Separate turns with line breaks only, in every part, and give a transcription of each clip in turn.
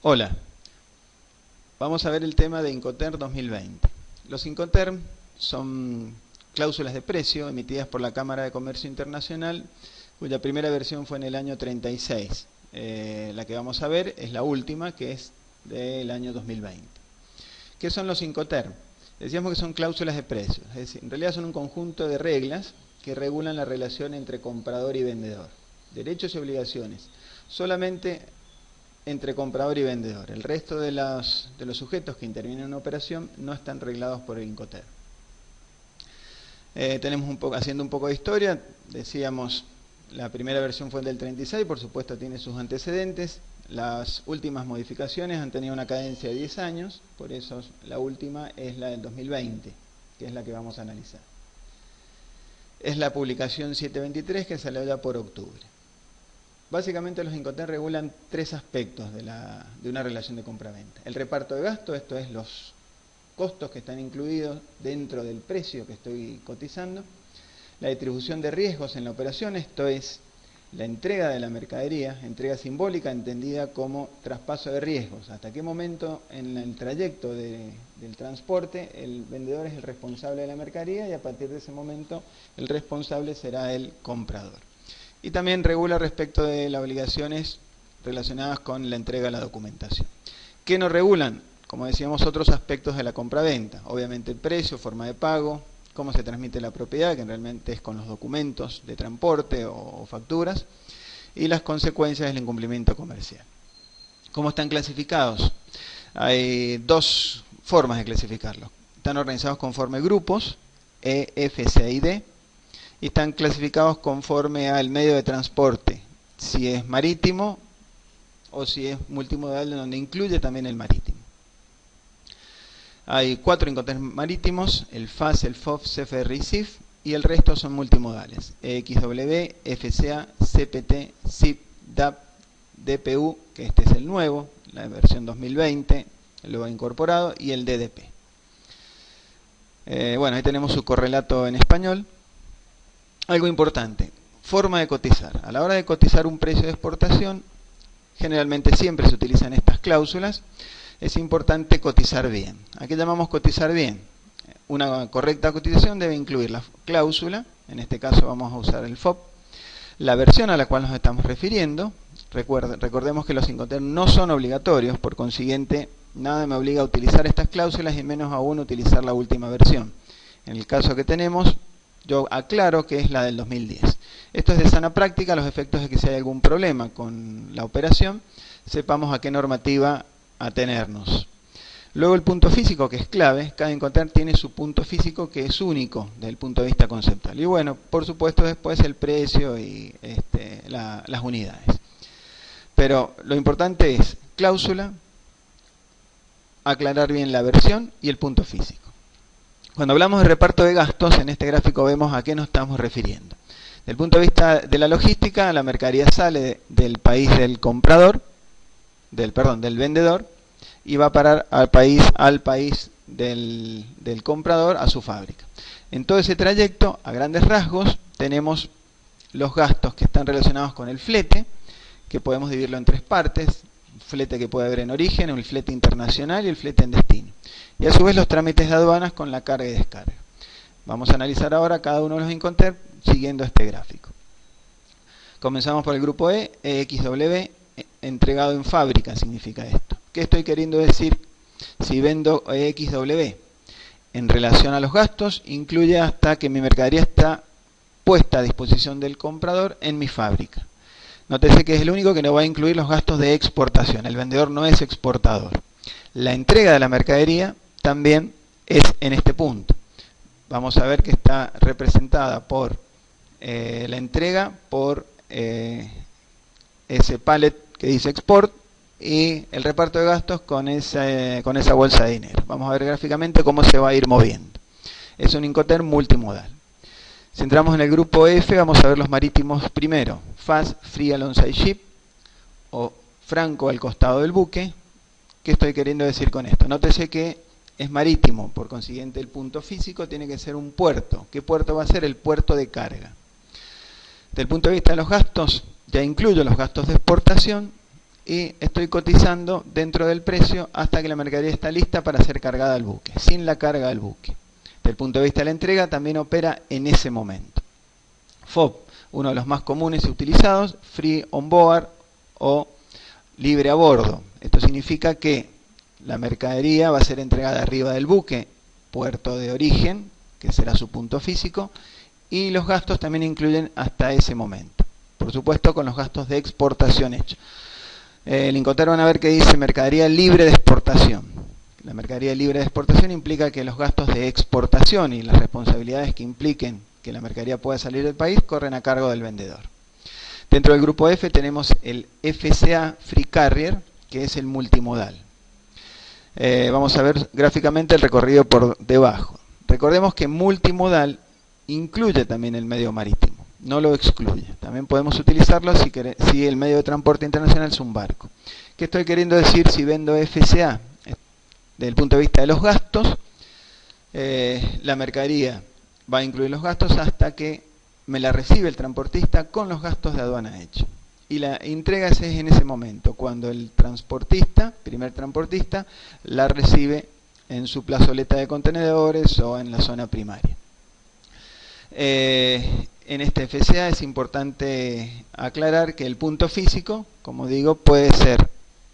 Hola, vamos a ver el tema de Incoterm 2020. Los Incoterm son cláusulas de precio emitidas por la Cámara de Comercio Internacional, cuya primera versión fue en el año 36. La que vamos a ver es la última, que es del año 2020. ¿Qué son los Incoterm? Decíamos que son cláusulas de precios, es decir, en realidad son un conjunto de reglas que regulan la relación entre comprador y vendedor, derechos y obligaciones, solamente entre comprador y vendedor. El resto de los sujetos que intervienen en una operación no están reglados por el Incoterm. Haciendo un poco de historia, decíamos, la primera versión fue del 36, por supuesto tiene sus antecedentes. Las últimas modificaciones han tenido una cadencia de 10 años, por eso la última es la del 2020, que es la que vamos a analizar. Es la publicación 723 que salió ya por octubre. Básicamente los Incoterm regulan tres aspectos de una relación de compra-venta. El reparto de gastos, esto es los costos que están incluidos dentro del precio que estoy cotizando. La distribución de riesgos en la operación, esto es la entrega de la mercadería, entrega simbólica entendida como traspaso de riesgos. Hasta qué momento en el trayecto del transporte el vendedor es el responsable de la mercadería y a partir de ese momento el responsable será el comprador. Y también regula respecto de las obligaciones relacionadas con la entrega de la documentación. ¿Qué no regulan? Como decíamos, otros aspectos de la compra-venta. Obviamente el precio, forma de pago, cómo se transmite la propiedad, que realmente es con los documentos de transporte o facturas, y las consecuencias del incumplimiento comercial. ¿Cómo están clasificados? Hay dos formas de clasificarlos. Están organizados conforme grupos, E, F, C y D, y están clasificados conforme al medio de transporte, si es marítimo o si es multimodal, donde incluye también el marítimo. Hay 4 Incoterm marítimos, el FAS, el FOF, CFR y CIF, y el resto son multimodales, EXW, FCA, CPT, CIP, DAP, DPU, que este es el nuevo, la versión 2020, lo ha incorporado, y el DDP. Bueno, ahí tenemos su correlato en español. Algo importante, forma de cotizar. A la hora de cotizar un precio de exportación, generalmente siempre se utilizan estas cláusulas. Es importante cotizar bien. ¿A qué llamamos cotizar bien? Una correcta cotización debe incluir la cláusula, en este caso vamos a usar el FOB, la versión a la cual nos estamos refiriendo. Recordemos que los Incoterm no son obligatorios, por consiguiente, nada me obliga a utilizar estas cláusulas y menos aún utilizar la última versión. En el caso que tenemos, yo aclaro que es la del 2010. Esto es de sana práctica a los efectos de que si hay algún problema con la operación, sepamos a qué normativa atenernos. Luego el punto físico, que es clave. Cada Incoterm tiene su punto físico que es único desde el punto de vista conceptual. Y bueno, por supuesto después el precio y las unidades. Pero lo importante es cláusula, aclarar bien la versión y el punto físico. Cuando hablamos de reparto de gastos, en este gráfico vemos a qué nos estamos refiriendo. Desde el punto de vista de la logística, la mercadería sale del país del comprador, del vendedor, y va a parar al país del comprador, a su fábrica. En todo ese trayecto, a grandes rasgos, tenemos los gastos que están relacionados con el flete, que podemos dividirlo en tres partes: el flete que puede haber en origen, el flete internacional y el flete en destino. Y a su vez los trámites de aduanas con la carga y descarga. Vamos a analizar ahora cada uno de los Incoterm siguiendo este gráfico. Comenzamos por el grupo E, EXW, entregado en fábrica significa esto. ¿Qué estoy queriendo decir? Si vendo EXW en relación a los gastos, incluye hasta que mi mercadería está puesta a disposición del comprador en mi fábrica. Nótese que es el único que no va a incluir los gastos de exportación. El vendedor no es exportador. La entrega de la mercadería también es en este punto. Vamos a ver que está representada por la entrega, por ese pallet que dice export, y el reparto de gastos con esa bolsa de dinero. Vamos a ver gráficamente cómo se va a ir moviendo. Es un Incoterm multimodal. Si entramos en el grupo F, vamos a ver los marítimos primero. FAS, Free Alongside Ship, o franco al costado del buque. ¿Qué estoy queriendo decir con esto? Nótese que es marítimo, por consiguiente el punto físico tiene que ser un puerto. ¿Qué puerto va a ser? El puerto de carga. Desde el punto de vista de los gastos, ya incluyo los gastos de exportación y estoy cotizando dentro del precio hasta que la mercadería está lista para ser cargada al buque, sin la carga del buque. Desde el punto de vista de la entrega también opera en ese momento. FOB, uno de los más comunes y utilizados, Free on Board o libre a bordo. Esto significa que la mercadería va a ser entregada arriba del buque, puerto de origen, que será su punto físico, y los gastos también incluyen hasta ese momento. Por supuesto, con los gastos de exportación hechos. El Incoterm van a ver que dice mercadería libre de exportación. La mercadería libre de exportación implica que los gastos de exportación y las responsabilidades que impliquen que la mercadería pueda salir del país corren a cargo del vendedor. Dentro del grupo F tenemos el FCA Free Carrier, que es el multimodal. Vamos a ver gráficamente el recorrido por debajo. Recordemos que multimodal incluye también el medio marítimo, no lo excluye. También podemos utilizarlo si el medio de transporte internacional es un barco. ¿Qué estoy queriendo decir si vendo FCA? Desde el punto de vista de los gastos, la mercadería va a incluir los gastos hasta que me la recibe el transportista con los gastos de aduana hechos. Y la entrega es en ese momento, cuando el transportista, primer transportista, la recibe en su plazoleta de contenedores o en la zona primaria. En este FCA es importante aclarar que el punto físico, como digo, puede ser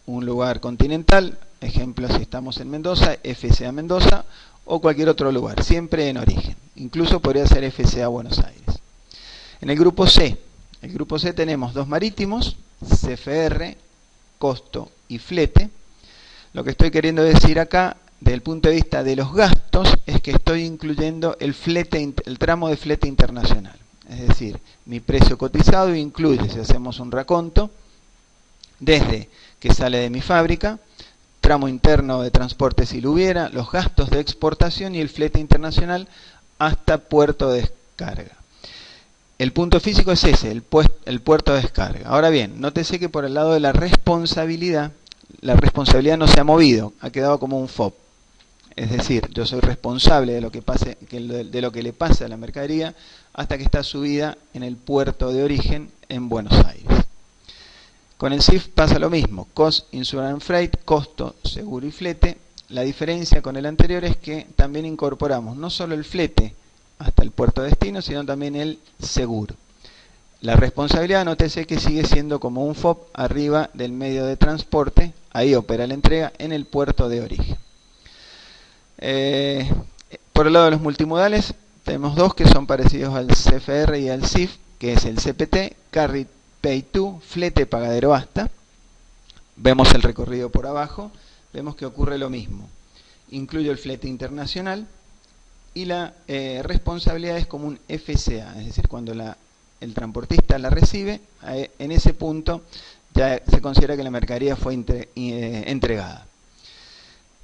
un lugar continental, ejemplo si estamos en Mendoza, FCA Mendoza, o cualquier otro lugar, siempre en origen. Incluso podría ser FCA Buenos Aires. En el grupo C tenemos dos marítimos, CFR, costo y flete. Lo que estoy queriendo decir acá, desde el punto de vista de los gastos, es que estoy incluyendo el tramo de flete internacional. Es decir, mi precio cotizado incluye, si hacemos un raconto, desde que sale de mi fábrica, tramo interno de transporte si lo hubiera, los gastos de exportación y el flete internacional hasta puerto de descarga. El punto físico es ese, el puerto de descarga. Ahora bien, nótese que por el lado de la responsabilidad no se ha movido, ha quedado como un FOB. Es decir, yo soy responsable de lo que le pasa a la mercadería hasta que está subida en el puerto de origen en Buenos Aires. Con el CIF pasa lo mismo, Cost, Insurance and Freight, costo, seguro y flete. La diferencia con el anterior es que también incorporamos no solo el flete hasta el puerto de destino, sino también el seguro. La responsabilidad, nótese que sigue siendo como un FOB arriba del medio de transporte, ahí opera la entrega en el puerto de origen. Por el lado de los multimodales, tenemos dos que son parecidos al CFR y al CIF, que es el CPT, Carry Pay To, flete pagadero hasta. Vemos el recorrido por abajo, vemos que ocurre lo mismo. Incluyo el flete internacional y la responsabilidad es como un FCA, es decir, cuando el transportista la recibe, en ese punto ya se considera que la mercadería fue entregada.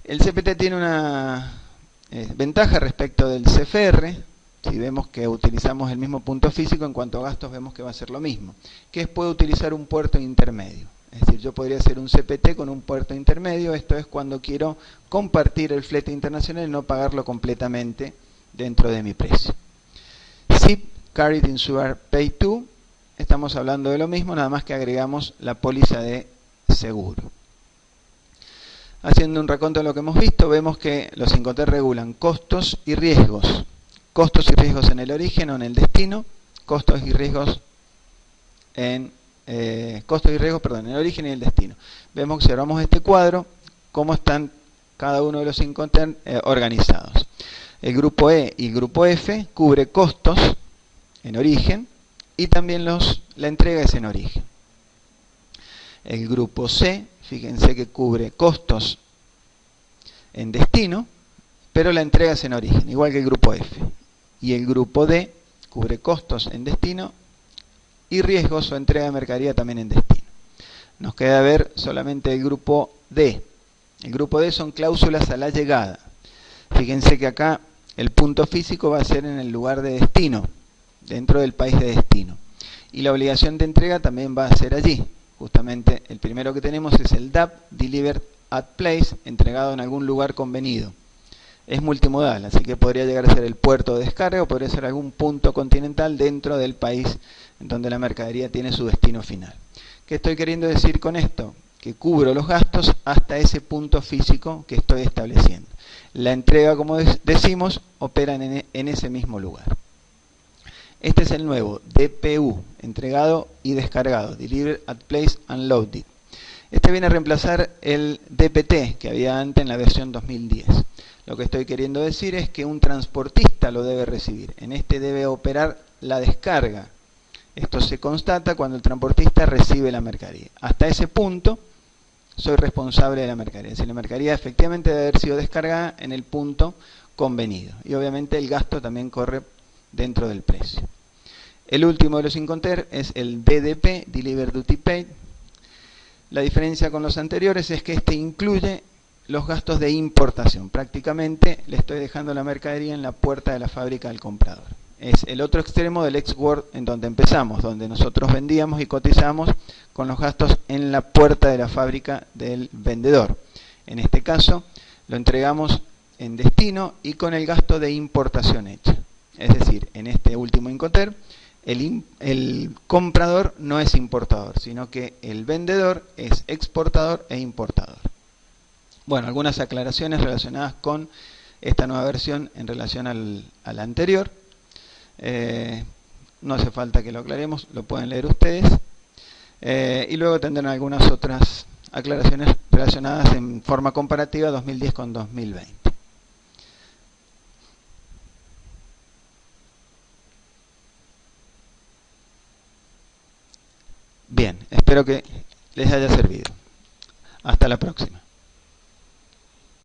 El CPT tiene una ventaja respecto del CFR. Si vemos que utilizamos el mismo punto físico, en cuanto a gastos vemos que va a ser lo mismo, que es puedo utilizar un puerto intermedio. Es decir, yo podría hacer un CPT con un puerto intermedio. Esto es cuando quiero compartir el flete internacional y no pagarlo completamente dentro de mi precio. SIP, Carried Insured Pay To, estamos hablando de lo mismo, nada más que agregamos la póliza de seguro. Haciendo un raconto de lo que hemos visto, vemos que los Incoterm regulan costos y riesgos. Costos y riesgos en el origen o en el destino, costos y riesgos en el origen y el destino. Vemos que si observamos este cuadro, cómo están cada uno de los Incoterm organizados. El grupo E y el grupo F cubre costos en origen y también la entrega es en origen. El grupo C, fíjense que cubre costos en destino, pero la entrega es en origen, igual que el grupo F. Y el grupo D cubre costos en destino y riesgos o entrega de mercadería también en destino. Nos queda ver solamente el grupo D. El grupo D son cláusulas a la llegada. Fíjense que acá el punto físico va a ser en el lugar de destino, dentro del país de destino. Y la obligación de entrega también va a ser allí. Justamente el primero que tenemos es el DAP, Delivered at Place, entregado en algún lugar convenido. Es multimodal, así que podría llegar a ser el puerto de descarga o podría ser algún punto continental dentro del país en donde la mercadería tiene su destino final. ¿Qué estoy queriendo decir con esto? que cubro los gastos hasta ese punto físico que estoy estableciendo. La entrega, como decimos, opera en ese mismo lugar. Este es el nuevo DPU, entregado y descargado, Deliver at Place and Loaded. Este viene a reemplazar el DPT que había antes en la versión 2010. Lo que estoy queriendo decir es que un transportista lo debe recibir. En este debe operar la descarga. Esto se constata cuando el transportista recibe la mercadería. Hasta ese punto soy responsable de la mercadería. Si la mercadería efectivamente debe haber sido descargada en el punto convenido. Y obviamente el gasto también corre dentro del precio. El último de los Incoterm es el DDP, Deliver Duty Paid. La diferencia con los anteriores es que este incluye los gastos de importación. Prácticamente le estoy dejando la mercadería en la puerta de la fábrica del comprador. Es el otro extremo del ex-world en donde empezamos, donde nosotros vendíamos y cotizamos con los gastos en la puerta de la fábrica del vendedor. En este caso lo entregamos en destino y con el gasto de importación hecha. Es decir, en este último Incoterm, el comprador no es importador, sino que el vendedor es exportador e importador. Bueno, algunas aclaraciones relacionadas con esta nueva versión en relación a la anterior. No hace falta que lo aclaremos, lo pueden leer ustedes. Y luego tendrán algunas otras aclaraciones relacionadas en forma comparativa 2010 con 2020. Bien, espero que les haya servido. Hasta la próxima.